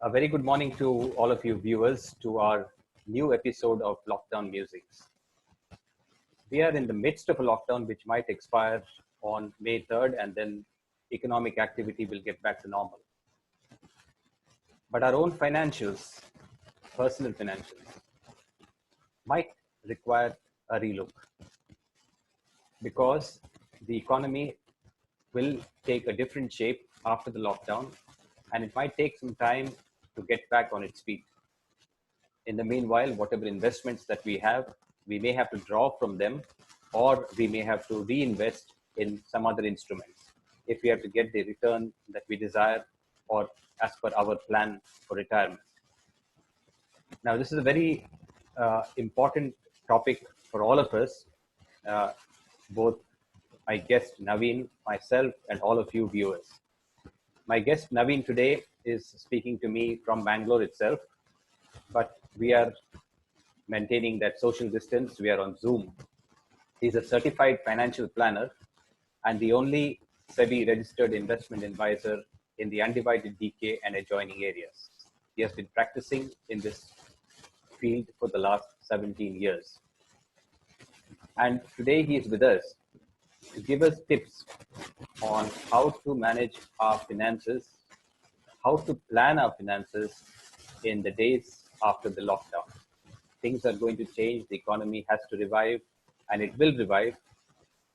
A very good morning to all of you viewers to our new episode of Lockdown Musings. We are in the midst of a lockdown which might expire on May 3rd, and then economic activity will get back to normal. But our own financials, personal financials, might require a relook because the economy will take a different shape after the lockdown, and it might take some time to get back on its feet. In the meanwhile, whatever investments that we have, we may have to draw from them, or we may have to reinvest in some other instruments if we have to get the return that we desire or as per our plan for retirement. Now, this is a very important topic for all of us, both my guest Naveen, myself, and all of you viewers. My guest Naveen today is speaking to me from Mangalore itself, but we are maintaining that social distance. We are on Zoom. He's a certified financial planner and the only SEBI registered investment advisor in the undivided DK and adjoining areas. He has been practicing in this field for the last 17 years. And today he is with us to give us tips on how to manage our finances, how to plan our finances in the days after the lockdown. Things are going to change, the economy has to revive, and it will revive,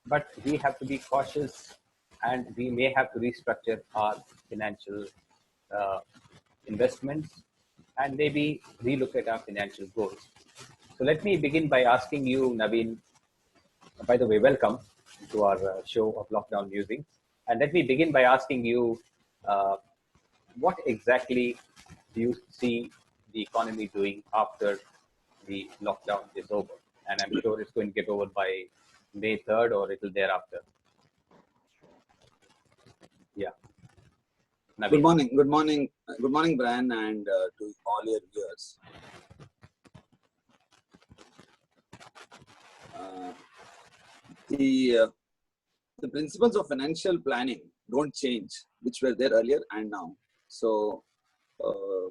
but we have to be cautious and we may have to restructure our financial investments and maybe relook at our financial goals. So let me begin by asking you, Naveen, by the way, welcome to our show of Lockdown Musings. And let me begin by asking you, what exactly do you see the economy doing after the lockdown is over? And I'm sure it's going to get over by May 3rd or a little thereafter. Yeah. Naveen. Good morning, Brian, and to all your viewers. The principles of financial planning don't change, which were there earlier and now. So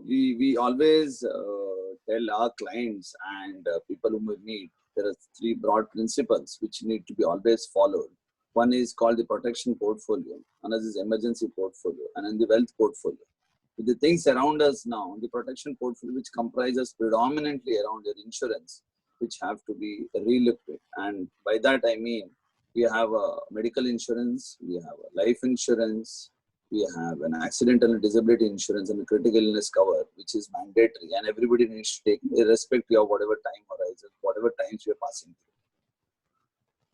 we always tell our clients and people whom we meet, there are three broad principles which need to be always followed. One is called the protection portfolio, another is emergency portfolio, and then the wealth portfolio. With the things around us now, the protection portfolio, which comprises predominantly around your insurance, which have to be relooked at. And by that I mean, we have a medical insurance, we have a life insurance, we have an accidental and disability insurance and a critical illness cover, which is mandatory, and everybody needs to take, irrespective of whatever time horizon, whatever times we are passing through.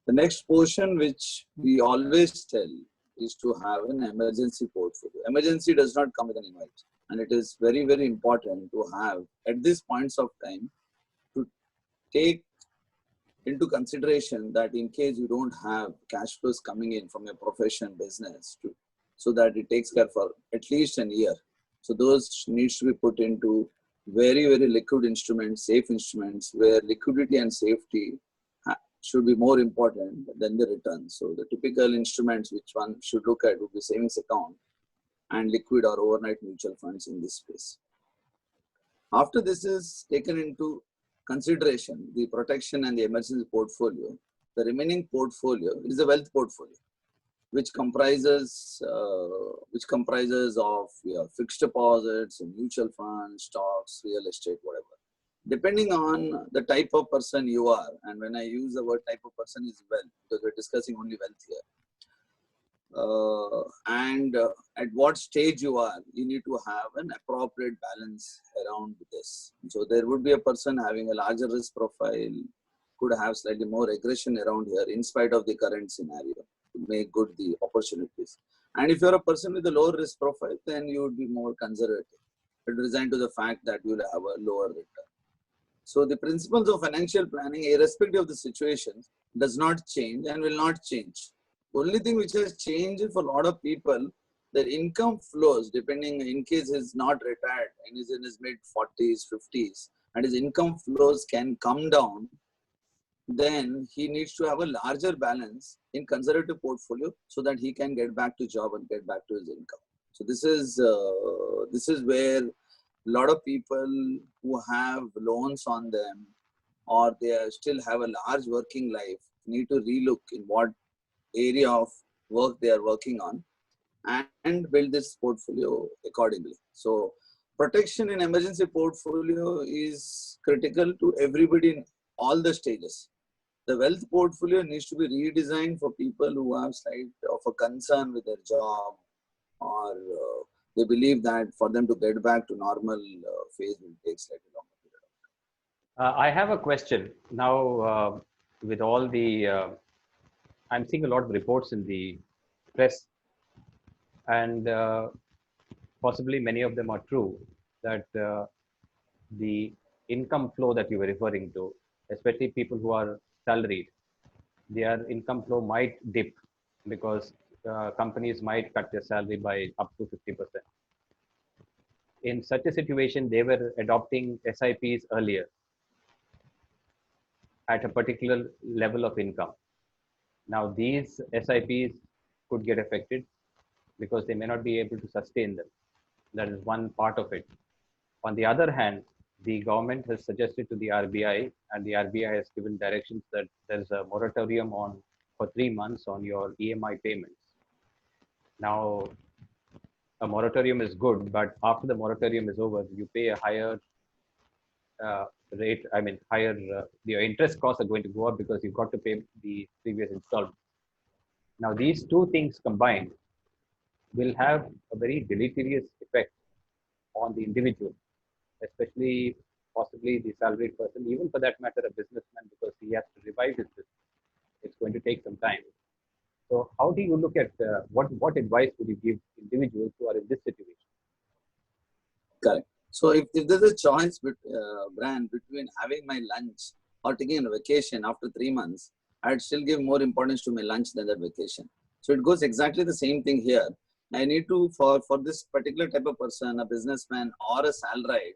The next portion, which we always tell, is to have an emergency portfolio. Emergency does not come with an invite, and it is very, very important to have at these points of time to take into consideration that in case you don't have cash flows coming in from your profession, business, so that it takes care for at least a year. So those needs to be put into very, very liquid instruments, safe instruments, where liquidity and safety should be more important than the return. So the typical instruments which one should look at would be savings account and liquid or overnight mutual funds in this space. After this is taken into consideration, the protection and the emergency portfolio, the remaining portfolio is a wealth portfolio, which comprises of fixed deposits, mutual funds, stocks, real estate, whatever. Depending on the type of person you are, and when I use the word type of person is wealth, because we're discussing only wealth here. At what stage you are, you need to have an appropriate balance around this. So there would be a person having a larger risk profile, could have slightly more aggression around here in spite of the current scenario to make good the opportunities. And if you're a person with a lower risk profile, then you would be more conservative. It resigned to the fact that you'll have a lower return. So the principles of financial planning, irrespective of the situation, does not change and will not change. Only thing which has changed for a lot of people, their income flows, depending in case he's not retired and he's in his mid 40s, 50s, and his income flows can come down, then he needs to have a larger balance in conservative portfolio so that he can get back to job and get back to his income. So this is where A lot of people who have loans on them, or they still have a large working life, need to relook in what area of work they are working on and build this portfolio accordingly. So protection in emergency portfolio is critical to everybody in all the stages. The wealth portfolio needs to be redesigned for people who have slight of a concern with their job, or they believe that for them to get back to normal phase will take slightly longer period. I have a question now. With all the, I'm seeing a lot of reports in the press, and possibly many of them are true, that the income flow that you were referring to, especially people who are salaried, their income flow might dip because companies might cut their salary by up to 50%. In such a situation, they were adopting SIPs earlier at a particular level of income. Now, these SIPs could get affected because they may not be able to sustain them. That is one part of it. On the other hand, the government has suggested to the RBI, and the RBI has given directions that there is a moratorium on for 3 months on your EMI payments. Now, a moratorium is good, but after the moratorium is over, you pay a higher rate. I mean, higher your interest costs are going to go up because you've got to pay the previous installment. Now, these two things combined will have a very deleterious effect on the individual, especially possibly the salaried person, even for that matter, a businessman, because he has to revive his business. It's going to take some time. So, how do you look at what advice would you give individuals who are in this situation? Correct. So if there's a choice brand between having my lunch or taking a vacation after 3 months, I'd still give more importance to my lunch than that vacation. So it goes exactly the same thing here. I need to, for this particular type of person, a businessman or a salaried,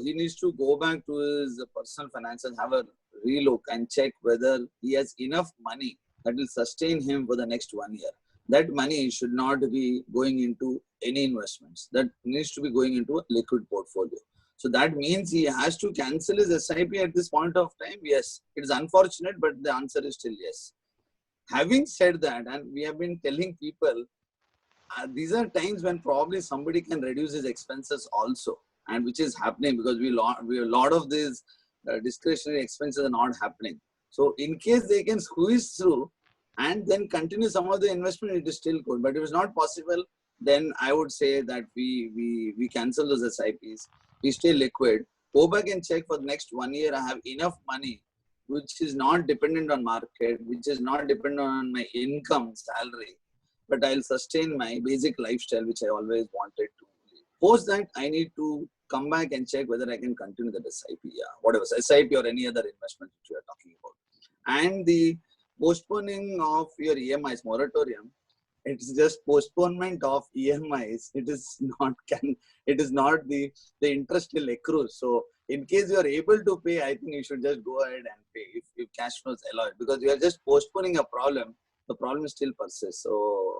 he needs to go back to his personal finances, have a relook and check whether he has enough money that will sustain him for the next 1 year. That money should not be going into any investments. That needs to be going into a liquid portfolio. So that means he has to cancel his SIP at this point of time. Yes, it is unfortunate, but the answer is still yes. Having said that, and we have been telling people, these are times when probably somebody can reduce his expenses also, and which is happening because we a lot of these discretionary expenses are not happening. So in case they can squeeze through and then continue some of the investment, it is still good. But if it's not possible, then I would say that we cancel those SIPs. We stay liquid. Go back and check for the next 1 year. I have enough money, which is not dependent on market, which is not dependent on my income, salary, but I'll sustain my basic lifestyle, which I always wanted to. Post that, I need to come back and check whether I can continue that SIP, whatever, SIP or any other investment which we are talking about. And the postponing of your EMIs moratorium, it's just postponement of EMIs. It is not the interest will accrue. So in case you are able to pay, I think you should just go ahead and pay if cash flows allow it, because you are just postponing a problem. The problem still persists. So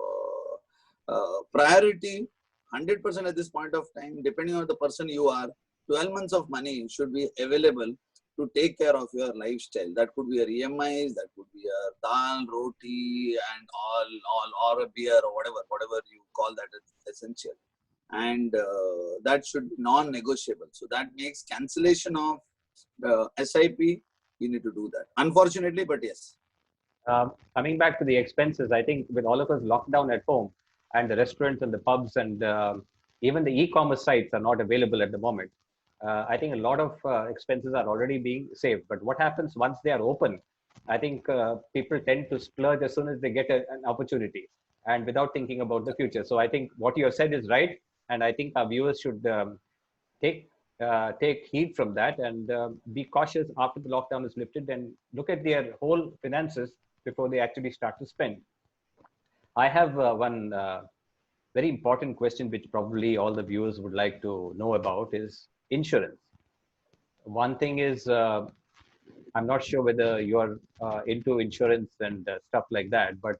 priority 100% at this point of time, depending on the person you are, 12 months of money should be available to take care of your lifestyle. That could be your EMIs, that could be your dal, roti, and all or a beer or whatever you call that is essential. And that should be non-negotiable. So that makes cancellation of SIP, you need to do that. Unfortunately, but yes. Coming back to the expenses, I think with all of us locked down at home and the restaurants and the pubs and even the e-commerce sites are not available at the moment, I think a lot of expenses are already being saved. But what happens once they are open? I think people tend to splurge as soon as they get an opportunity and without thinking about the future. So I think what you have said is right. And I think our viewers should take heed from that and be cautious after the lockdown is lifted and look at their whole finances before they actually start to spend. I have one very important question, which probably all the viewers would like to know about, is insurance. One thing is, I'm not sure whether you're into insurance and stuff like that, but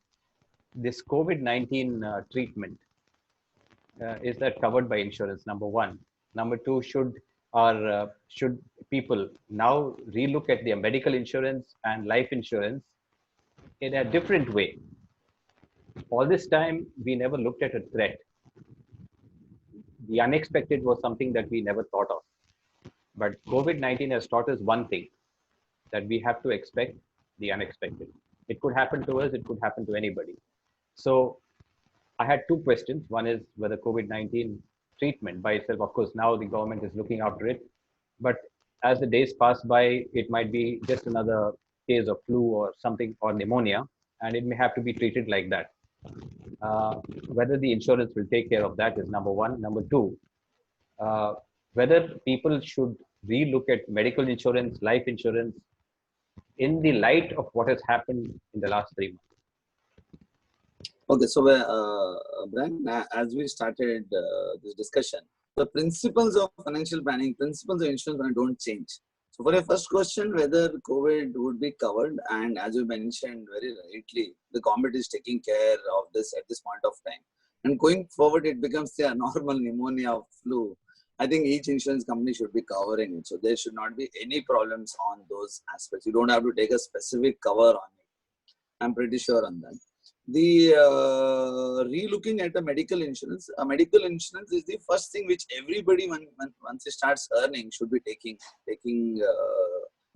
this COVID-19 treatment, is that covered by insurance? Number one. Number two, should people now relook at their medical insurance and life insurance in a different way? All this time, we never looked at a threat. The unexpected was something that we never thought of. But COVID-19 has taught us one thing, that we have to expect the unexpected. It could happen to us, it could happen to anybody. So I had two questions. One is whether COVID-19 treatment by itself, of course, now the government is looking after it. But as the days pass by, it might be just another case of flu or something or pneumonia, and it may have to be treated like that. Uh, whether the insurance will take care of that is number one. Number two, uh, whether people should relook at medical insurance, life insurance in the light of what has happened in the last 3 months. Okay, so Brian, as we started this discussion, the principles of financial planning, principles of insurance planning don't change. So for your first question, whether COVID would be covered, and as you mentioned very rightly, the government is taking care of this at this point of time. And going forward, it becomes the normal pneumonia or flu. I think each insurance company should be covering it. So there should not be any problems on those aspects. You don't have to take a specific cover on it. I'm pretty sure on that. The relooking at a medical insurance is the first thing which everybody, once he starts earning, should be taking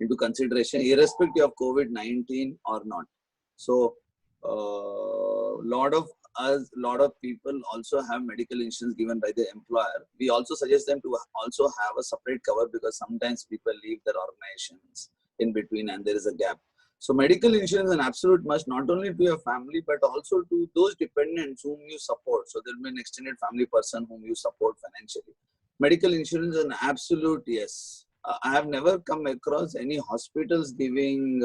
into consideration, irrespective of COVID-19 or not. So lot of people also have medical insurance given by the employer. We also suggest them to also have a separate cover, because sometimes people leave their organizations in between and there is a gap. So medical insurance is an absolute must, not only to your family, but also to those dependents whom you support. So there will be an extended family person whom you support financially. Medical insurance is an absolute yes. I have never come across any hospitals giving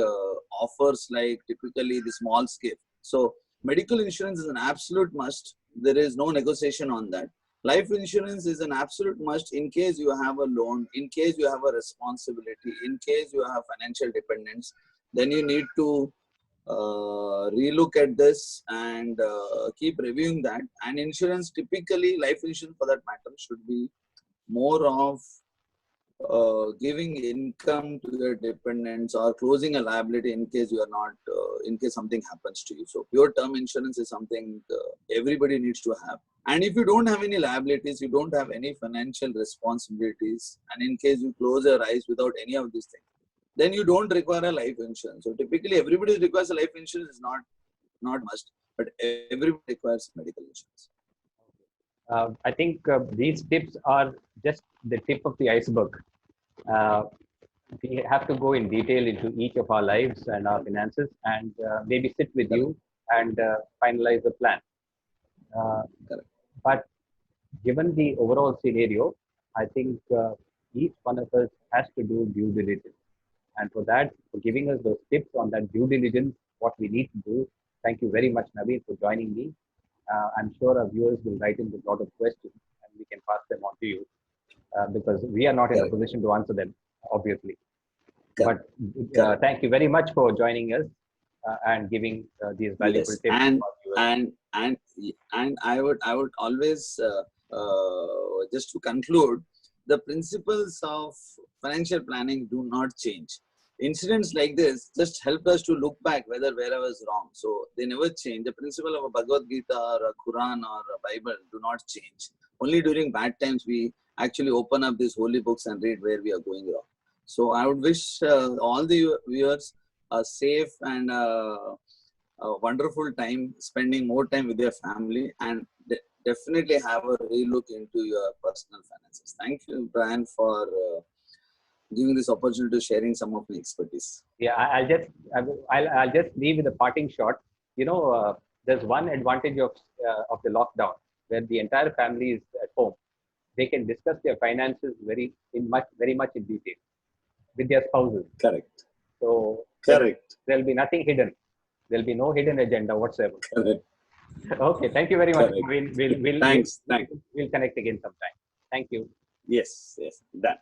offers like typically the small scale. So medical insurance is an absolute must. There is no negotiation on that. Life insurance is an absolute must in case you have a loan, in case you have a responsibility, in case you have financial dependence. Then you need to relook at this and keep reviewing that. And insurance, typically life insurance for that matter, should be more of giving income to your dependents or closing a liability in case you are not, in case something happens to you. So pure term insurance is something everybody needs to have. And if you don't have any liabilities, you don't have any financial responsibilities, and in case you close your eyes without any of these things, then you don't require a life insurance. So typically everybody requires a life insurance, is not must, but everybody requires medical insurance. I think these tips are just the tip of the iceberg. Uh, we have to go in detail into each of our lives and our finances, and maybe sit with you and finalize the plan. Uh, Correct. but given the overall scenario, I think each one of us has to do due diligence. And for that, for giving us those tips on that due diligence, what we need to do. Thank you very much, Naveen, for joining me. I'm sure our viewers will write in with a lot of questions, and we can pass them on to you, because we are not in a position to answer them, obviously. But thank you very much for joining us and giving these valuable tips. And I would always just to conclude, the principles of financial planning do not change. Incidents like this just help us to look back whether where I was wrong. So they never change. The principle of a Bhagavad Gita or a Quran or a Bible do not change. Only during bad times we actually open up these holy books and read where we are going wrong. So I would wish all the viewers a safe and a wonderful time, spending more time with your family, and definitely have a relook into your personal finances. Thank you, Brian, for giving this opportunity to sharing some of my expertise. Yeah, I'll just leave with a parting shot. There's one advantage of the lockdown, where the entire family is at home. They can discuss their finances very much in detail with their spouses. Correct. So correct. There'll be nothing hidden. There'll be no hidden agenda whatsoever. Correct. Okay, thank you very much. Thanks. We'll connect again sometime. Thank you. Yes, done.